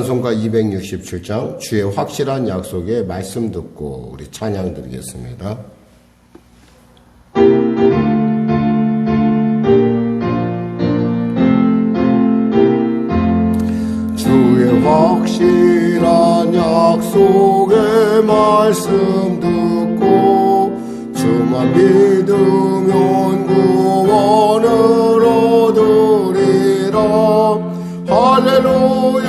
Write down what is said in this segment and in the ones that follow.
찬송가 267장 주의 확실한 약속의 말씀 듣고 우리 찬양 드리겠습니다. 주의 확실한 약속의 말씀 듣고 주만 믿으면 구원을 얻으리라. 할렐루야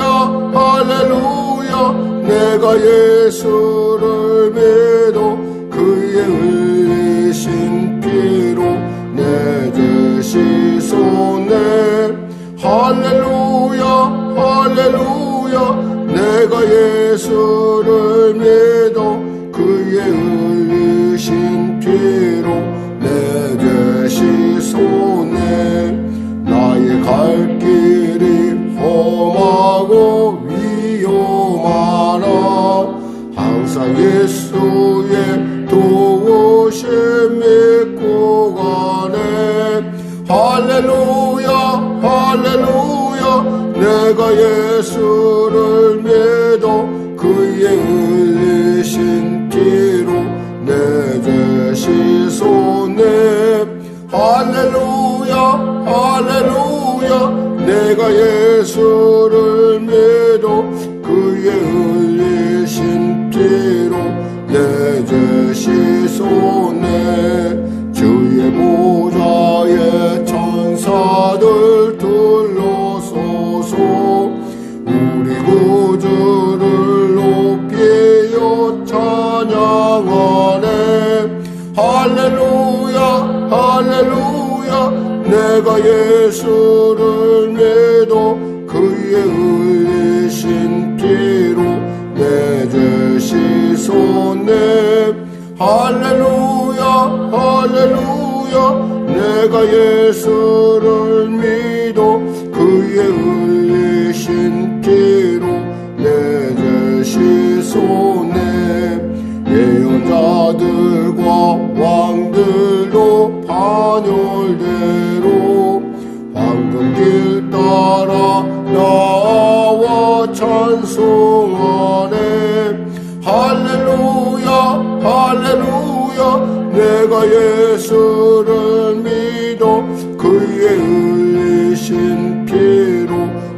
할렐루야 내가 예수를 믿어 그의 흘리신 피로 내 죄 씻었네. 할렐루야 할렐루야 내가 예수를 믿어 그의 흘리신 피로 내 죄 씻었네. 나의 갈 길이 험하고 위험하나 항상 예수의 도우심 믿고 가네. 할렐루야 할렐루야 내가 예수를 믿어 그의 흘리신 피로 내 죄 씻었네. 할렐루야 할렐루야 내가 예수를 믿어 그의 흘리신 피로 내 죄 씻었네. 주의 보좌에 천사들 둘러서서 우리 구주를 높이어 찬양하네. 할렐루야 할렐루야 내가 예수를 믿어 그의 흘리신 피로 내 죄 씻었네. 할렐루야 할렐루야 내가 예수를 믿어 그의 흘리신 피로 내 죄 씻었네. 예언자들과 왕들도 반열대로 황금길 따라 나와 찬송하네. 할렐루야 할렐루야 내가 예수를 믿어 그의 흘리신 피로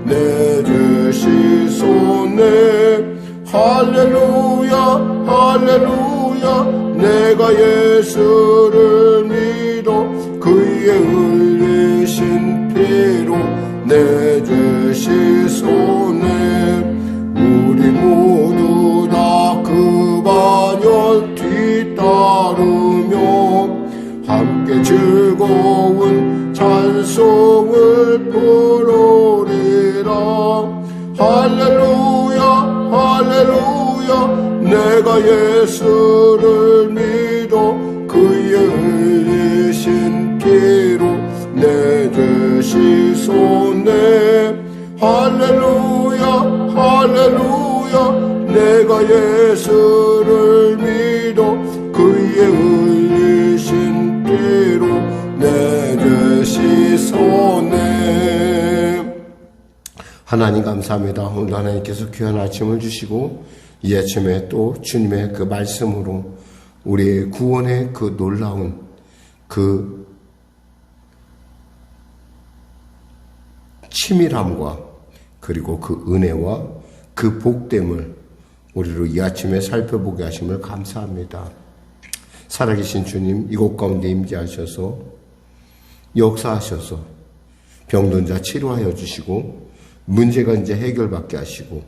내 죄 씻었네. 할렐루야 할렐루야 내가 예수를 믿어 그의 흘리신 피로 내 죄 씻었네. 우리 모두 다 그 반열 뒤따르며 함께 즐거운 찬송을 부르리라. 할렐루야 할렐루야 내가 예수를 믿어 그의 흘리신 피로 내 죄 씻었네. 할렐루야 할렐루야 내가 예수를 믿어 그의 흘리신 피로 내 죄 씻었네. 하나님 감사합니다. 오늘 하나님께서 귀한 아침을 주시고 이 아침에 또 주님의 그 말씀으로 우리의 구원의 그 놀라운 그 치밀함과 그리고 그 은혜와 그 복됨을 우리로 이 아침에 살펴보게 하심을 감사합니다. 살아계신 주님 이곳 가운데 임재하셔서 역사하셔서 병든 자 치료하여 주시고 문제가 이제 해결받게 하시고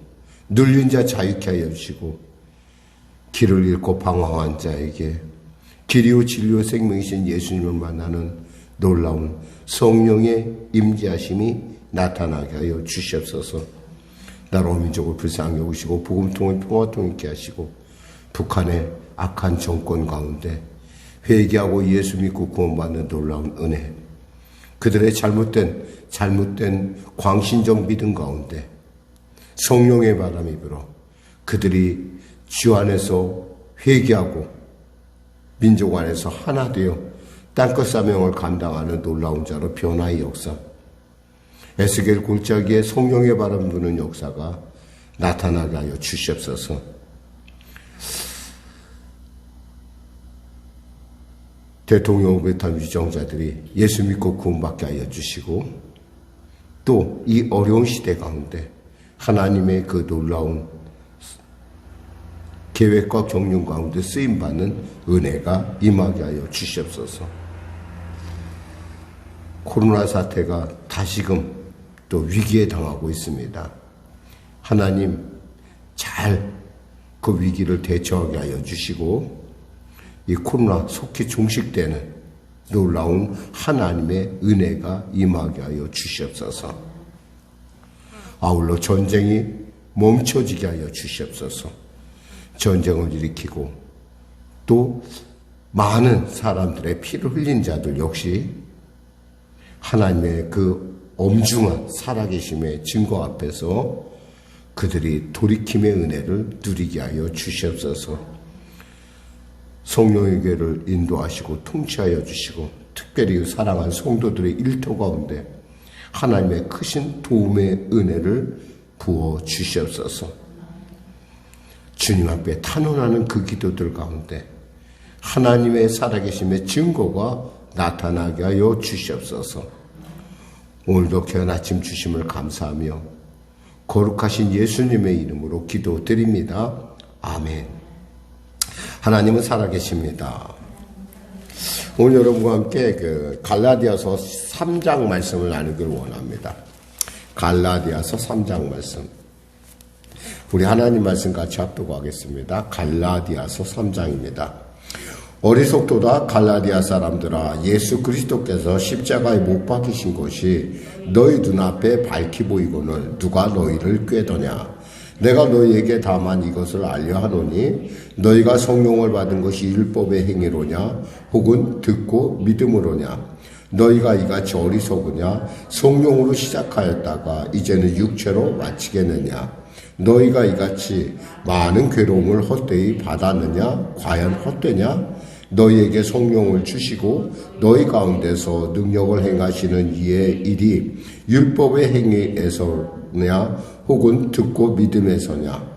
눌린 자 자유케 하여 주시고 길을 잃고 방황한 자에게 길이요 진리요 생명이신 예수님을 만나는 놀라운 성령의 임재하심이 나타나게 하여 주시옵소서. 나라 민족을 불쌍히 여기시고 복음통을 평화통 있게 하시고 북한의 악한 정권 가운데 회개하고 예수 믿고 구원받는 놀라운 은혜, 그들의 잘못된 광신적 믿음 가운데 성령의 바람이 불어 그들이 주 안에서 회개하고 민족 안에서 하나 되어 땅끝 사명을 감당하는 놀라운 자로 변화의 역사, 에스겔 골짜기에 성령의 바람 부는 역사가 나타나게 하여 주시옵소서. 대통령 후보탄 위정자들이 예수 믿고 구원받게 하여 주시고, 또 이 어려운 시대 가운데 하나님의 그 놀라운 계획과 경륜 가운데 쓰임받는 은혜가 임하게 하여 주시옵소서. 코로나 사태가 다시금 또 위기에 당하고 있습니다. 하나님 잘 그 위기를 대처하게 하여 주시고, 이 코로나 속히 종식되는 놀라운 하나님의 은혜가 임하게 하여 주시옵소서. 아울러 전쟁이 멈춰지게 하여 주시옵소서. 전쟁을 일으키고 또 많은 사람들의 피를 흘린 자들 역시 하나님의 그 엄중한 살아계심의 증거 앞에서 그들이 돌이킴의 은혜를 누리게 하여 주시옵소서. 성령의 교회를 인도하시고 통치하여 주시고, 특별히 사랑한 성도들의 일터 가운데 하나님의 크신 도움의 은혜를 부어 주시옵소서. 주님 앞에 탄원하는 그 기도들 가운데 하나님의 살아계심의 증거가 나타나게 하여 주시옵소서. 오늘도 귀한 아침 주심을 감사하며 거룩하신 예수님의 이름으로 기도드립니다. 아멘. 하나님은 살아계십니다. 오늘 여러분과 함께 갈라디아서 3장 말씀을 나누기를 원합니다. 갈라디아서 3장 말씀. 우리 하나님 말씀 같이 합독하겠습니다. 갈라디아서 3장입니다. 어리석도다 갈라디아 사람들아, 예수 그리스도께서 십자가에 못 박히신 것이 너희 눈앞에 밝히 보이거늘 누가 너희를 꾀더냐. 내가 너희에게 다만 이것을 알려 하노니 너희가 성령을 받은 것이 율법의 행위로냐 혹은 듣고 믿음으로냐. 너희가 이같이 어리석으냐. 성령으로 시작하였다가 이제는 육체로 마치겠느냐. 너희가 이같이 많은 괴로움을 헛되이 받았느냐. 과연 헛되냐. 너희에게 성령을 주시고 너희 가운데서 능력을 행하시는 이의 일이 율법의 행위에서냐 혹은 듣고 믿음에서냐.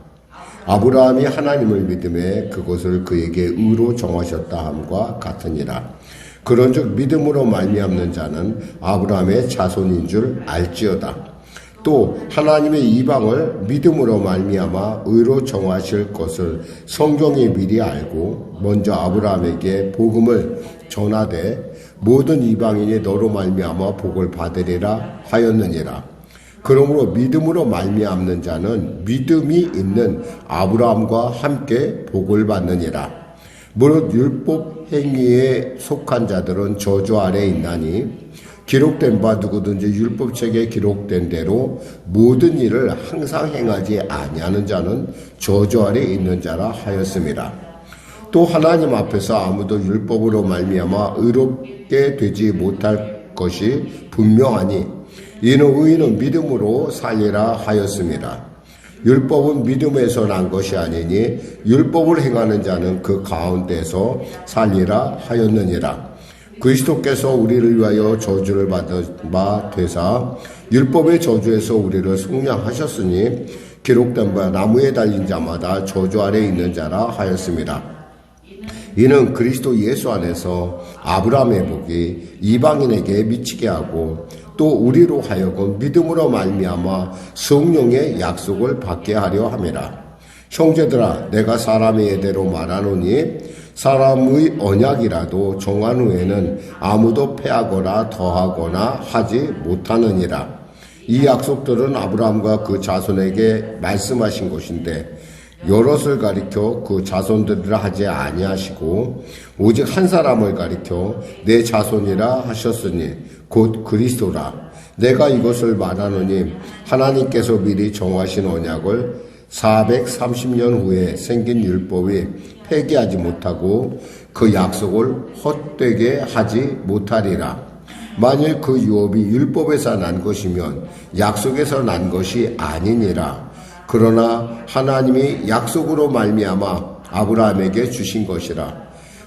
아브라함이 하나님을 믿음에 그것을 그에게 의로 정하셨다 함과 같으니라. 그런즉 믿음으로 말미암는 자는 아브라함의 자손인 줄 알지어다. 또 하나님의 이방을 믿음으로 말미암아 의로 정하실 것을 성경이 미리 알고 먼저 아브라함에게 복음을 전하되 모든 이방인이 너로 말미암아 복을 받으리라 하였느니라. 그러므로 믿음으로 말미암는 자는 믿음이 있는 아브라함과 함께 복을 받느니라. 무릇 율법 행위에 속한 자들은 저주 아래에 있나니 기록된 바 누구든지 율법책에 기록된 대로 모든 일을 항상 행하지 아니하는 자는 저주 아래에 있는 자라 하였습니다. 또 하나님 앞에서 아무도 율법으로 말미암아 의롭게 되지 못할 것이 분명하니 이는 의인은 믿음으로 살리라 하였습니다. 율법은 믿음에서 난 것이 아니니 율법을 행하는 자는 그 가운데서 살리라 하였느니라. 그리스도께서 우리를 위하여 저주를 받은 바 되사 율법의 저주에서 우리를 속량하셨으니 기록된 바 나무에 달린 자마다 저주 아래에 있는 자라 하였습니다. 이는 그리스도 예수 안에서 아브라함의 복이 이방인에게 미치게 하고 또 우리로 하여금 믿음으로 말미암아 성령의 약속을 받게 하려 함이라. 형제들아, 내가 사람의 예대로 말하노니 사람의 언약이라도 정한 후에는 아무도 패하거나 더하거나 하지 못하느니라. 이 약속들은 아브라함과 그 자손에게 말씀하신 것인데 여럿을 가리켜 그 자손들이라 하지 아니하시고 오직 한 사람을 가리켜 내 자손이라 하셨으니 곧 그리스도라. 내가 이것을 말하노니 하나님께서 미리 정하신 언약을 430년 후에 생긴 율법이 폐기하지 못하고 그 약속을 헛되게 하지 못하리라. 만일 그 유업이 율법에서 난 것이면 약속에서 난 것이 아니니라. 그러나 하나님이 약속으로 말미암아 아브라함에게 주신 것이라.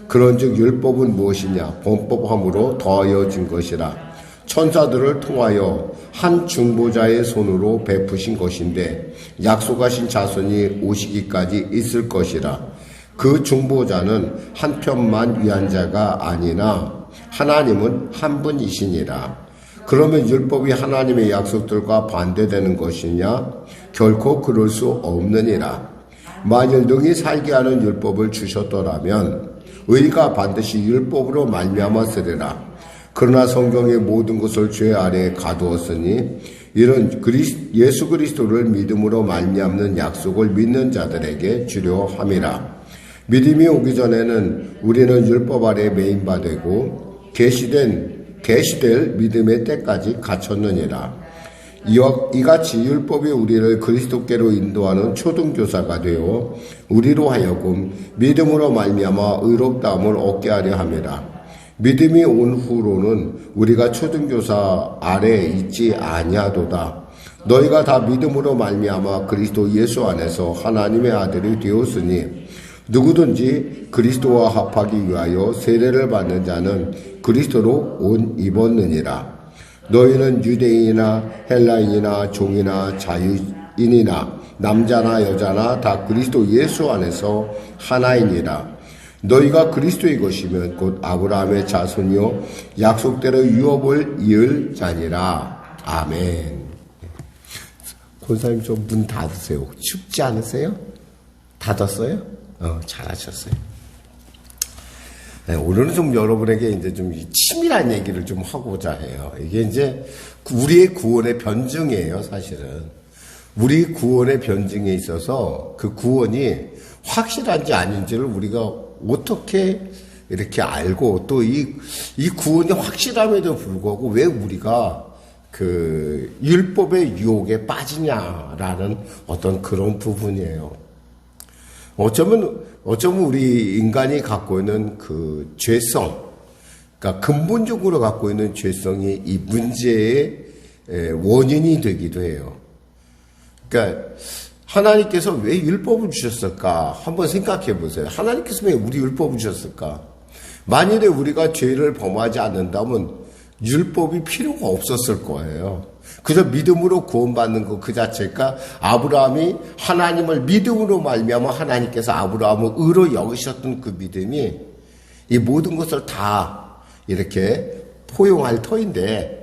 그런즉 율법은 무엇이냐? 범법함으로 더하여진 것이라. 천사들을 통하여 한 중보자의 손으로 베푸신 것인데 약속하신 자손이 오시기까지 있을 것이라. 그 중보자는 한편만 위한 자가 아니나 하나님은 한 분이시니라. 그러면 율법이 하나님의 약속들과 반대되는 것이냐? 결코 그럴 수 없느니라. 만일 능히 살게 하는 율법을 주셨더라면 의가 반드시 율법으로 말미암아 쓰리라. 그러나 성경의 모든 것을 죄 아래에 가두었으니 이런 예수 그리스도를 믿음으로 말미암는 약속을 믿는 자들에게 주려 함이라. 믿음이 오기 전에는 우리는 율법 아래에 매인바 되고 계시될 믿음의 때까지 갇혔느니라. 이같이 율법이 우리를 그리스도께로 인도하는 초등교사가 되어 우리로 하여금 믿음으로 말미암아 의롭다함을 얻게 하려 함이라. 믿음이 온 후로는 우리가 초등교사 아래에 있지 아니하도다. 너희가 다 믿음으로 말미암아 그리스도 예수 안에서 하나님의 아들이 되었으니 누구든지 그리스도와 합하기 위하여 세례를 받는 자는 그리스도로 옷 입었느니라. 너희는 유대인이나 헬라인이나 종이나 자유인이나 남자나 여자나 다 그리스도 예수 안에서 하나이니라. 너희가 그리스도의 것이면 곧 아브라함의 자손이요 약속대로 유업을 이을 자니라. 아멘. 권사님 좀 문 닫으세요. 춥지 않으세요? 닫았어요? 잘하셨어요. 네, 오늘은 좀 여러분에게 이제 좀 치밀한 얘기를 좀 하고자 해요. 이게 이제 우리의 구원의 변증이에요, 사실은. 우리 구원의 변증에 있어서 그 구원이 확실한지 아닌지를 우리가 어떻게 이렇게 알고 또 이 구원이 확실함에도 불구하고 왜 우리가 그 율법의 유혹에 빠지냐라는 어떤 그런 부분이에요. 어쩌면 우리 인간이 갖고 있는 그 죄성, 그러니까 근본적으로 갖고 있는 죄성이 이 문제의 원인이 되기도 해요. 그러니까 하나님께서 왜 율법을 주셨을까? 한번 생각해 보세요. 하나님께서 왜 우리 율법을 주셨을까? 만일에 우리가 죄를 범하지 않는다면 율법이 필요가 없었을 거예요. 그저 믿음으로 구원받는 것 그 자체가 아브라함이 하나님을 믿음으로 말미암아 하나님께서 아브라함을 의로 여기셨던 그 믿음이 이 모든 것을 다 이렇게 포용할 터인데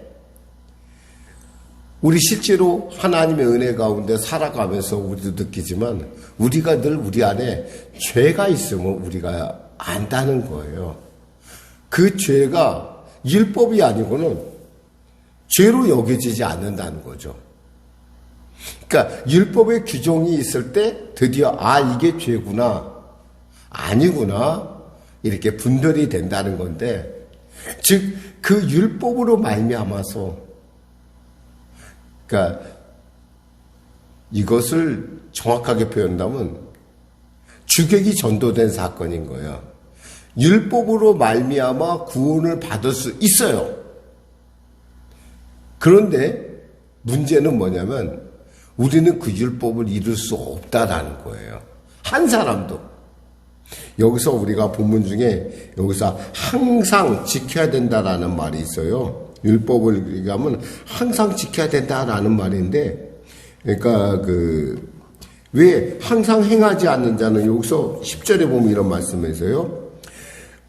우리 실제로 하나님의 은혜 가운데 살아가면서 우리도 느끼지만 우리가 늘 우리 안에 죄가 있으면 우리가 안다는 거예요. 그 죄가 율법이 아니고는 죄로 여겨지지 않는다는 거죠. 그러니까 율법의 규정이 있을 때 드디어 이게 죄구나 아니구나 이렇게 분별이 된다는 건데 즉 그 율법으로 말미암아서 그러니까 이것을 정확하게 표현한다면 주객이 전도된 사건인 거예요. 율법으로 말미암아 구원을 받을 수 있어요. 그런데 문제는 뭐냐면 우리는 그 율법을 이룰 수 없다라는 거예요. 한 사람도. 여기서 우리가 본문 중에 여기서 항상 지켜야 된다라는 말이 있어요. 율법을 얘기하면 항상 지켜야 된다라는 말인데, 그러니까 왜 항상 행하지 않는 자는 여기서 10절에 보면 이런 말씀에서요.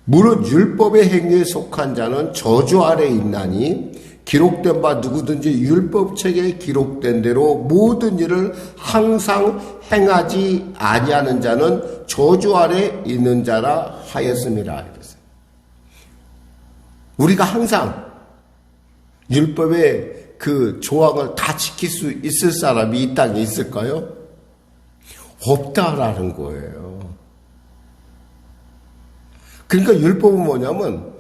무릇 율법의 행위에 속한 자는 저주 아래 있나니 기록된 바 누구든지 율법책에 기록된 대로 모든 일을 항상 행하지 아니하는 자는 저주 아래 있는 자라 하였습니다. 우리가 항상 율법의 그 조항을 다 지킬 수 있을 사람이 이 땅에 있을까요? 없다라는 거예요. 그러니까 율법은 뭐냐면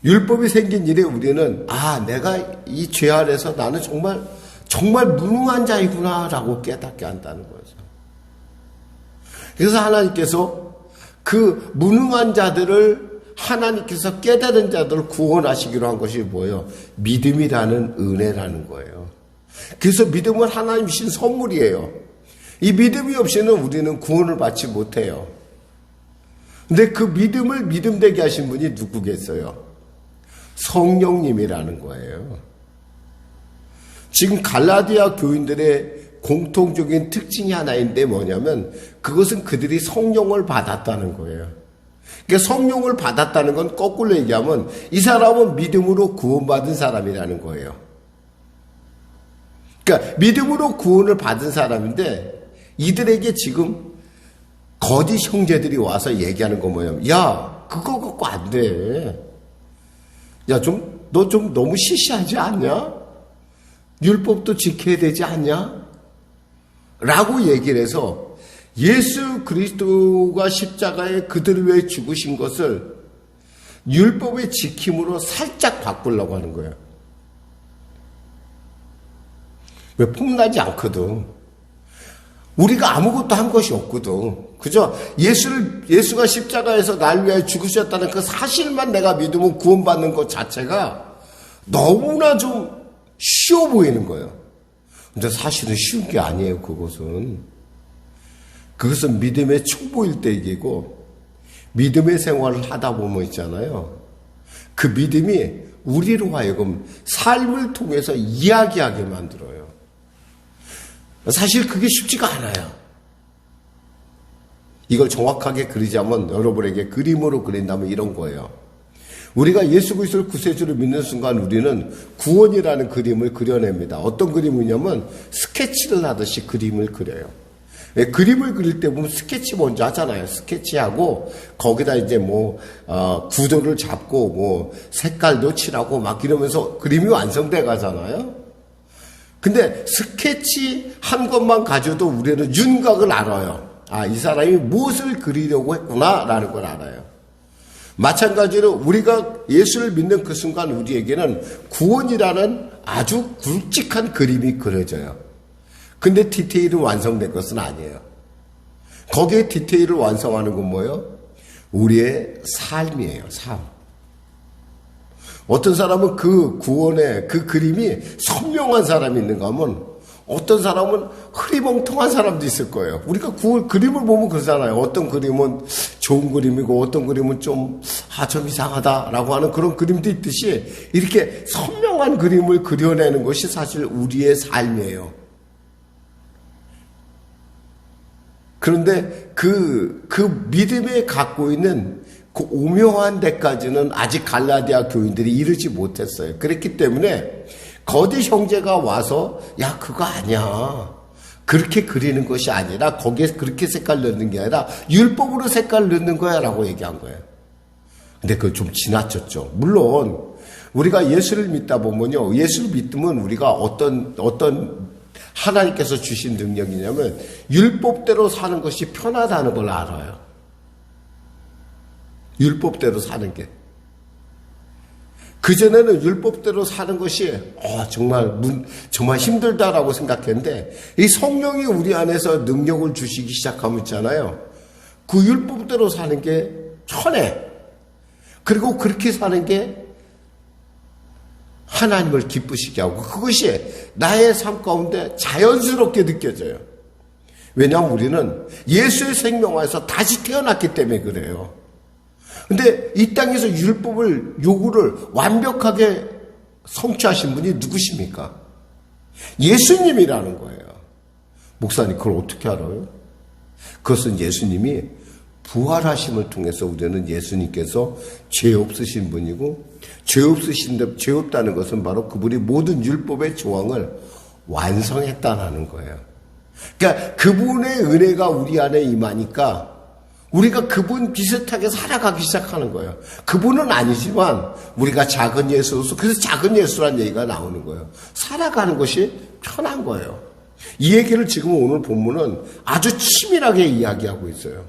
율법이 생긴 일에 우리는 내가 이 죄 아래서 나는 정말 무능한 자이구나라고 깨닫게 한다는 거죠. 그래서 하나님께서 그 무능한 자들을 하나님께서 깨달은 자들을 구원하시기로 한 것이 뭐예요? 믿음이라는 은혜라는 거예요. 그래서 믿음은 하나님 주신 선물이에요. 이 믿음이 없이는 우리는 구원을 받지 못해요. 근데 그 믿음을 믿음되게 하신 분이 누구겠어요? 성령님이라는 거예요. 지금 갈라디아 교인들의 공통적인 특징이 하나 있는데 뭐냐면 그것은 그들이 성령을 받았다는 거예요. 그러니까 성령을 받았다는 건 거꾸로 얘기하면 이 사람은 믿음으로 구원받은 사람이라는 거예요. 그러니까 믿음으로 구원을 받은 사람인데 이들에게 지금 거짓 형제들이 와서 얘기하는 거 뭐냐면 야 그거 갖고 안 돼. 야 너 좀 너무 시시하지 않냐? 율법도 지켜야 되지 않냐? 라고 얘기를 해서 예수 그리스도가 십자가에 그들을 위해 죽으신 것을 율법의 지킴으로 살짝 바꾸려고 하는 거예요. 왜 폼나지 않거든. 우리가 아무것도 한 것이 없거든. 그죠? 예수가 십자가에서 날 위해 죽으셨다는 그 사실만 내가 믿으면 구원받는 것 자체가 너무나 좀 쉬워 보이는 거예요. 근데 사실은 쉬운 게 아니에요, 그것은. 그것은 믿음의 초보일 때 얘기고, 믿음의 생활을 하다 보면 있잖아요. 그 믿음이 우리로 하여금 삶을 통해서 이야기하게 만들어요. 사실 그게 쉽지가 않아요. 이걸 정확하게 그리자면 여러분에게 그림으로 그린다면 이런 거예요. 우리가 예수 그리스도를 구세주로 믿는 순간 우리는 구원이라는 그림을 그려냅니다. 어떤 그림이냐면 스케치를 하듯이 그림을 그려요. 그림을 그릴 때 보면 스케치 먼저 하잖아요. 스케치하고 거기다 이제 구도를 잡고 색깔도 칠하고 막 이러면서 그림이 완성돼 가잖아요. 근데 스케치 한 것만 가져도 우리는 윤곽을 알아요. 이 사람이 무엇을 그리려고 했구나라는 걸 알아요. 마찬가지로 우리가 예수를 믿는 그 순간 우리에게는 구원이라는 아주 굵직한 그림이 그려져요. 근데 디테일은 완성된 것은 아니에요. 거기에 디테일을 완성하는 건 뭐예요? 우리의 삶이에요. 삶. 어떤 사람은 그 구원의 그 그림이 선명한 사람이 있는가 하면 어떤 사람은 흐리멍텅한 사람도 있을 거예요. 우리가 그림을 보면 그러잖아요. 어떤 그림은 좋은 그림이고 어떤 그림은 좀 이상하다라고 하는 그런 그림도 있듯이 이렇게 선명한 그림을 그려내는 것이 사실 우리의 삶이에요. 그런데 그 믿음에 갖고 있는 그 오묘한 데까지는 아직 갈라디아 교인들이 이르지 못했어요. 그렇기 때문에 거짓 형제가 와서 야 그거 아니야. 그렇게 그리는 것이 아니라 거기에 그렇게 색깔 넣는 게 아니라 율법으로 색깔 넣는 거야 라고 얘기한 거예요. 근데 그거 좀 지나쳤죠. 물론 우리가 예수를 믿다 보면요. 예수를 믿으면 우리가 어떤 하나님께서 주신 능력이냐면 율법대로 사는 것이 편하다는 걸 알아요. 율법대로 사는 게. 그전에는 율법대로 사는 것이 정말 힘들다라고 생각했는데 이 성령이 우리 안에서 능력을 주시기 시작하면 있잖아요. 그 율법대로 사는 게 편해. 그리고 그렇게 사는 게 하나님을 기쁘시게 하고 그것이 나의 삶 가운데 자연스럽게 느껴져요. 왜냐하면 우리는 예수의 생명 안에서 다시 태어났기 때문에 그래요. 근데 이 땅에서 요구를 완벽하게 성취하신 분이 누구십니까? 예수님이라는 거예요. 목사님 그걸 어떻게 알아요? 그것은 예수님이 부활하심을 통해서 우리는 예수님께서 죄 없으신 분이고 죄 없다는 것은 바로 그분이 모든 율법의 조항을 완성했다는 거예요. 그러니까 그분의 은혜가 우리 안에 임하니까 우리가 그분 비슷하게 살아가기 시작하는 거예요. 그분은 아니지만 우리가 작은 예수로서 그래서 작은 예수란 얘기가 나오는 거예요. 살아가는 것이 편한 거예요. 이 얘기를 지금 오늘 본문은 아주 치밀하게 이야기하고 있어요.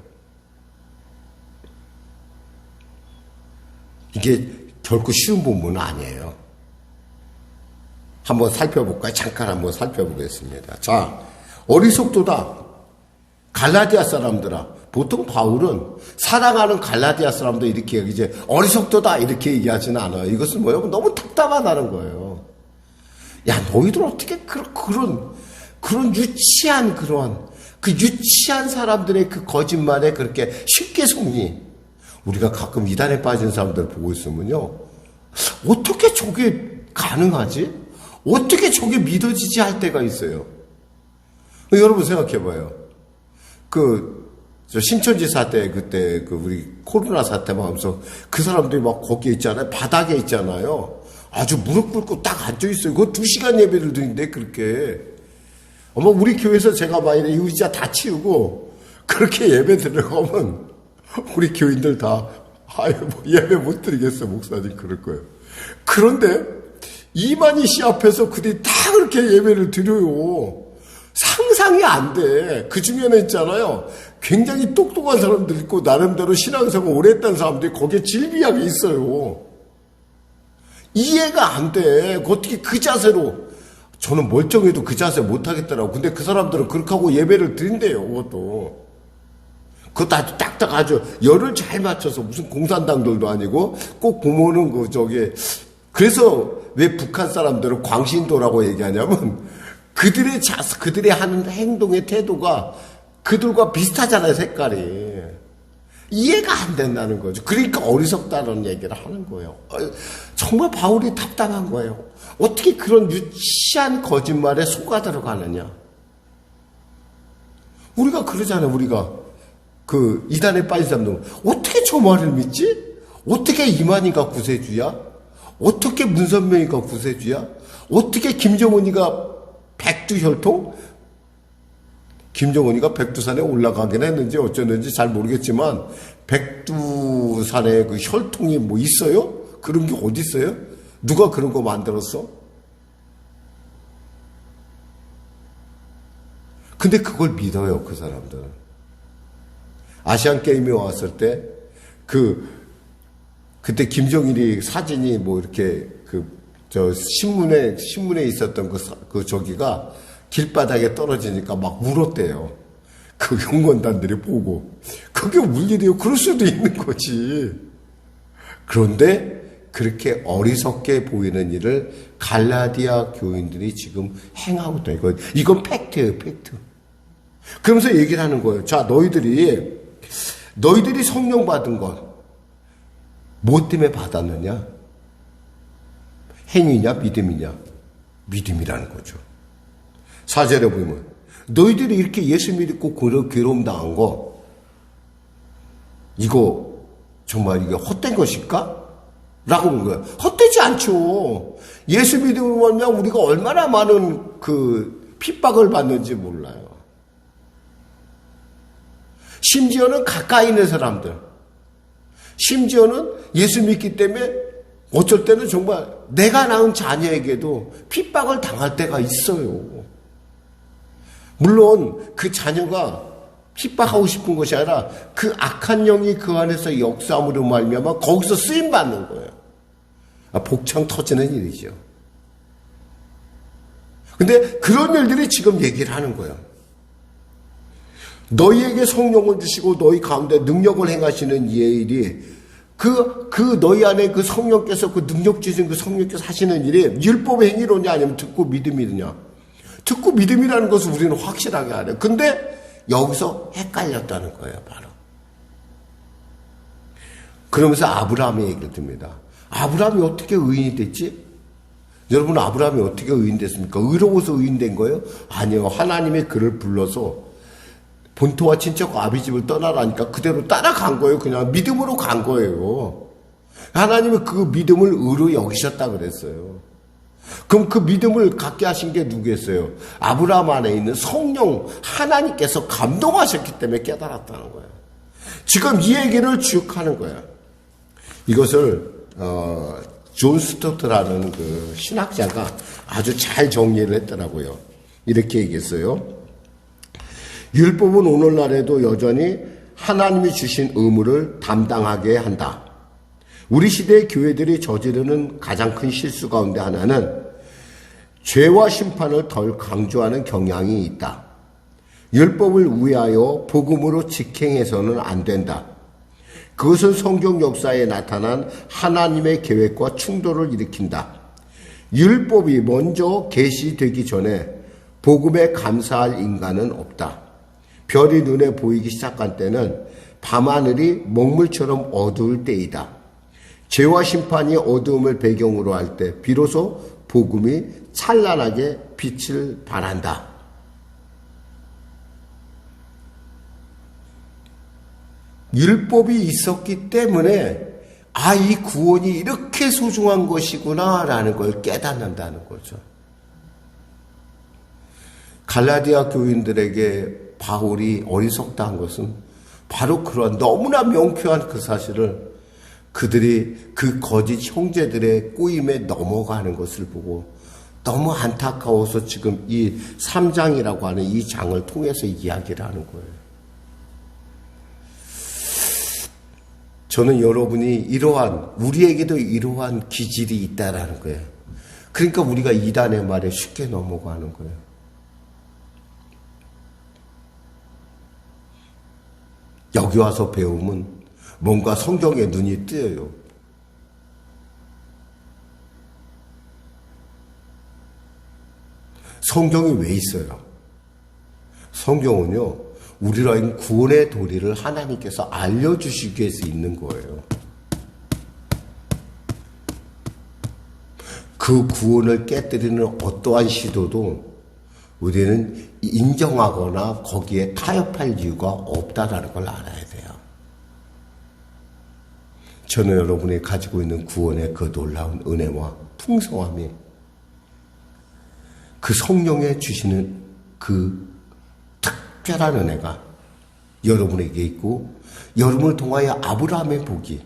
이게 결코 쉬운 본문은 아니에요. 한번 살펴볼까요? 잠깐 한번 살펴보겠습니다. 자, 어리석도다. 갈라디아 사람들아. 보통 바울은 사랑하는 갈라디아 사람들 이렇게 이제 어리석도다 이렇게 얘기하지는 않아요. 이것은 뭐예요? 너무 답답하다는 거예요. 야, 너희들 어떻게 그런 유치한 그 유치한 사람들의 그 거짓말에 그렇게 쉽게 속니? 우리가 가끔 이단에 빠진 사람들을 보고 있으면요. 어떻게 저게 가능하지? 어떻게 저게 믿어지지 할 때가 있어요. 여러분 생각해봐요. 저 신천지 사태, 그때 우리 코로나 사태 하면서 그 사람들이 막 거기에 있잖아요. 바닥에 있잖아요. 아주 무릎 꿇고 딱 앉아있어요. 그거 2시간 예배를 드린대, 그렇게. 어머, 우리 교회에서 제가 만약에 이 의자 다 치우고 그렇게 예배 들어가면 우리 교인들 다, 아유, 뭐 예배 못 드리겠어, 목사님. 그럴 거예요. 그런데 이만희 씨 앞에서 그들이 다 그렇게 예배를 드려요. 상상이 안 돼. 그 중에는 있잖아요. 굉장히 똑똑한 사람들 있고, 나름대로 신앙생활 오래 했던 사람들이 거기에 질비하게 있어요. 이해가 안 돼. 어떻게 그 자세로. 저는 멀쩡해도 그 자세 못하겠더라고. 근데 그 사람들은 그렇게 하고 예배를 드린대요, 그것도. 그것도 아주 딱딱 아주 열을 잘 맞춰서 무슨 공산당들도 아니고, 꼭 보면은 그래서 왜 북한 사람들은 광신도라고 얘기하냐면, 그들의 하는 행동의 태도가 그들과 비슷하잖아요, 색깔이. 이해가 안 된다는 거죠. 그러니까 어리석다는 얘기를 하는 거예요. 정말 바울이 답답한 거예요. 어떻게 그런 유치한 거짓말에 속아 들어가느냐. 우리가 그러잖아요, 우리가. 이단에 빠진 사람들. 어떻게 저 말을 믿지? 어떻게 이만희가 구세주야? 어떻게 문선명이가 구세주야? 어떻게 김정은이가 백두혈통? 김정은이가 백두산에 올라가긴 했는지 어쩌는지 잘 모르겠지만 백두산에 그 혈통이 뭐 있어요? 그런 게 어디 있어요? 누가 그런 거 만들었어? 근데 그걸 믿어요, 그 사람들은. 아시안 게임에 왔을 때 그때 김정일이 사진이 뭐 이렇게 신문에 있었던 저기가 길바닥에 떨어지니까 막 울었대요. 그 응원단들이 보고. 그게 울 일이에요. 그럴 수도 있는 거지. 그런데 그렇게 어리석게 보이는 일을 갈라디아 교인들이 지금 행하고 있다. 이건 팩트예요, 팩트. 그러면서 얘기를 하는 거예요. 자, 너희들이 성령 받은 것, 뭐 때문에 받았느냐? 행위냐, 믿음이냐? 믿음이라는 거죠. 4절에 보면, 너희들이 이렇게 예수 믿고 괴로움 당한 거, 이거 정말 이게 헛된 것일까? 라고 본 거예요. 헛되지 않죠. 예수 믿음으로 말면 우리가 얼마나 많은 핍박을 받는지 몰라요. 심지어는 가까이 있는 사람들, 심지어는 예수 믿기 때문에 어쩔 때는 정말 내가 낳은 자녀에게도 핍박을 당할 때가 있어요. 물론 그 자녀가 핍박하고 싶은 것이 아니라 그 악한 영이 그 안에서 역사함으로 말미암아 거기서 쓰임받는 거예요. 복창 터지는 일이죠. 근데 그런 일들이 지금 얘기를 하는 거예요. 너희에게 성령을 주시고 너희 가운데 능력을 행하시는 이의 일이 너희 안에 그 성령께서 그 능력 주신 그 성령께서 하시는 일이 율법의 행위로냐 아니면 듣고 믿음이냐. 듣고 믿음이라는 것을 우리는 확실하게 알아요. 근데 여기서 헷갈렸다는 거예요, 바로. 그러면서 아브라함의 얘기를 듭니다. 아브라함이 어떻게 의인이 됐지? 여러분, 아브라함이 어떻게 의인 됐습니까? 의로워서 의인 된 거예요? 아니요. 하나님이 그를 불러서 본토와 친척과 아비집을 떠나라니까 그대로 따라간 거예요. 그냥 믿음으로 간 거예요. 하나님은 그 믿음을 의로 여기셨다 그랬어요. 그럼 그 믿음을 갖게 하신 게 누구였어요? 아브라함 안에 있는 성령 하나님께서 감동하셨기 때문에 깨달았다는 거예요. 지금 이 얘기를 쭉 하는 거예요. 이것을 존 스토트라는 그 신학자가 아주 잘 정리를 했더라고요. 이렇게 얘기했어요. 율법은 오늘날에도 여전히 하나님이 주신 의무를 담당하게 한다. 우리 시대의 교회들이 저지르는 가장 큰 실수 가운데 하나는 죄와 심판을 덜 강조하는 경향이 있다. 율법을 우회하여 복음으로 직행해서는 안 된다. 그것은 성경 역사에 나타난 하나님의 계획과 충돌을 일으킨다. 율법이 먼저 계시되기 전에 복음에 감사할 인간은 없다. 별이 눈에 보이기 시작한 때는 밤하늘이 먹물처럼 어두울 때이다. 죄와 심판이 어두움을 배경으로 할 때 비로소 복음이 찬란하게 빛을 발한다. 율법이 있었기 때문에 이 구원이 이렇게 소중한 것이구나라는 걸 깨닫는다는 거죠. 갈라디아 교인들에게 바울이 어리석다 한 것은 바로 그러한 너무나 명쾌한 그 사실을 그들이 그 거짓 형제들의 꼬임에 넘어가는 것을 보고 너무 안타까워서 지금 이 3장이라고 하는 이 장을 통해서 이야기를 하는 거예요. 저는 여러분이 우리에게도 이러한 기질이 있다라는 거예요. 그러니까 우리가 이단의 말에 쉽게 넘어가는 거예요. 여기 와서 배우면 뭔가 성경에 눈이 뜨여요. 성경이 왜 있어요? 성경은요, 우리라는 구원의 도리를 하나님께서 알려주시기 위해서 있는 거예요. 그 구원을 깨뜨리는 어떠한 시도도 우리는 인정하거나 거기에 타협할 이유가 없다라는 걸 알아야 돼요. 저는 여러분이 가지고 있는 구원의 그 놀라운 은혜와 풍성함이 그 성령에 주시는 그 특별한 은혜가 여러분에게 있고 여러분을 통하여 아브라함의 복이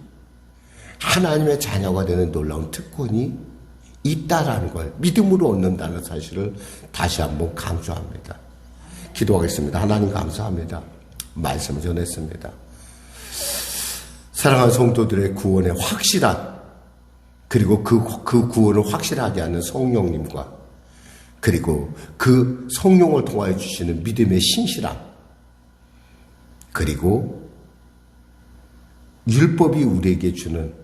하나님의 자녀가 되는 놀라운 특권이 있다라는 걸 믿음으로 얻는다는 사실을 다시 한번 강조합니다. 기도하겠습니다. 하나님 감사합니다. 말씀을 전했습니다. 사랑하는 성도들의 구원의 확실한 그리고 그 구원을 확실하게 하는 성령님과 그리고 그 성령을 통하여 주시는 믿음의 신실함 그리고 율법이 우리에게 주는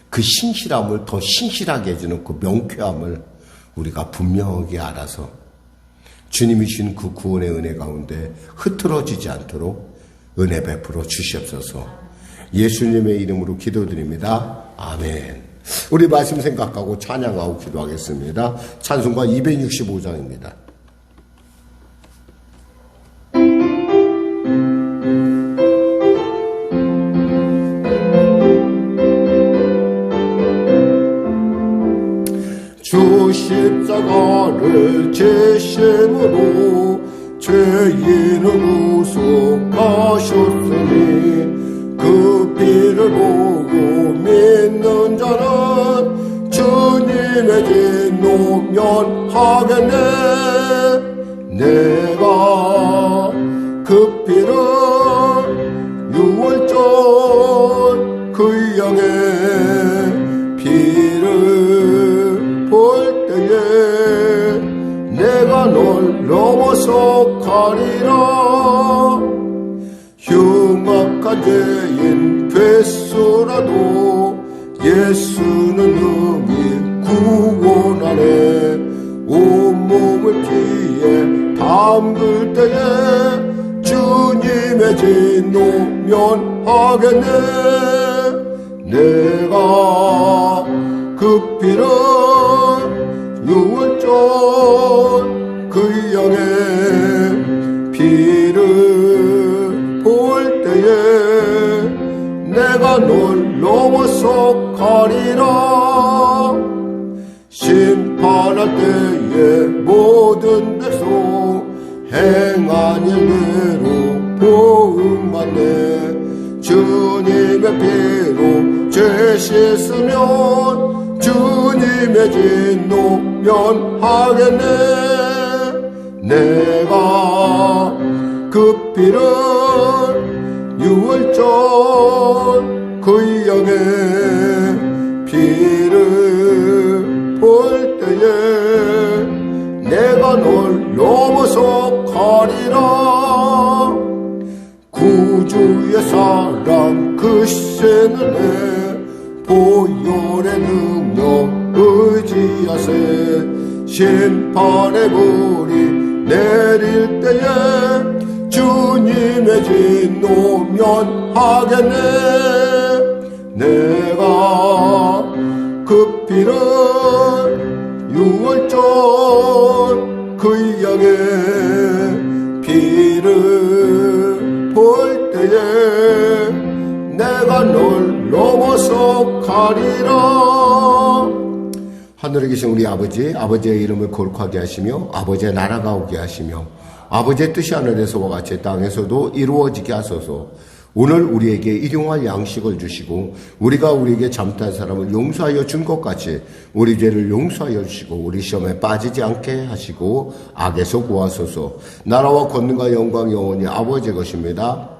그 신실함을 더 신실하게 해주는 그 명쾌함을 우리가 분명하게 알아서 주님이 주신 그 구원의 은혜 가운데 흐트러지지 않도록 은혜 베풀어 주시옵소서. 예수님의 이름으로 기도드립니다. 아멘. 우리 말씀 생각하고 찬양하고 기도하겠습니다. 찬송가 265장입니다. 주 십자가를 지심으로 죄인을 구속하셨으니 그 피를 보고 믿는 자는 주님의 진노 면하겠네. 내가 그 피를 6월절 그 양의 피를 볼 때에 내가 널 넘어서 가리라. 흉악한 죄인 됐소라도 예수는 능히 구원하네. 온몸을 피에 담글 때에 주님의 진노 면하겠네. 내가 그 피를 6월절 그 양의 피를 볼 때에 내가 널 넘어서 가리라. 심판할 때에 모든 백성 행한 일대로 보응받네. 주님의 피로 죄 씻으면 주님의 진노 면하겠네. 내가 그 피를 6월절 그 양의 피를 볼 때에 내가 널 넘어서 가리라. 구주의 사랑 그 신은혜 보혈의 능력 의지하세. 심판의 불이 내릴 때에 주님의 진노 면하겠네. 내가 그 피를 6월절 그 양의 피를 볼 때에 내가 널 넘어서 가리라. 하늘에 계신 우리 아버지, 아버지의 이름을 거룩하게 하시며 아버지의 나라가 오게 하시며 아버지의 뜻이 하늘에서와 같이 땅에서도 이루어지게 하소서. 오늘 우리에게 일용할 양식을 주시고 우리가 우리에게 잘못한 사람을 용서하여 준 것 같이 우리 죄를 용서하여 주시고 우리 시험에 빠지지 않게 하시고 악에서 구하소서. 나라와 권능과 영광 영원히 아버지의 것입니다.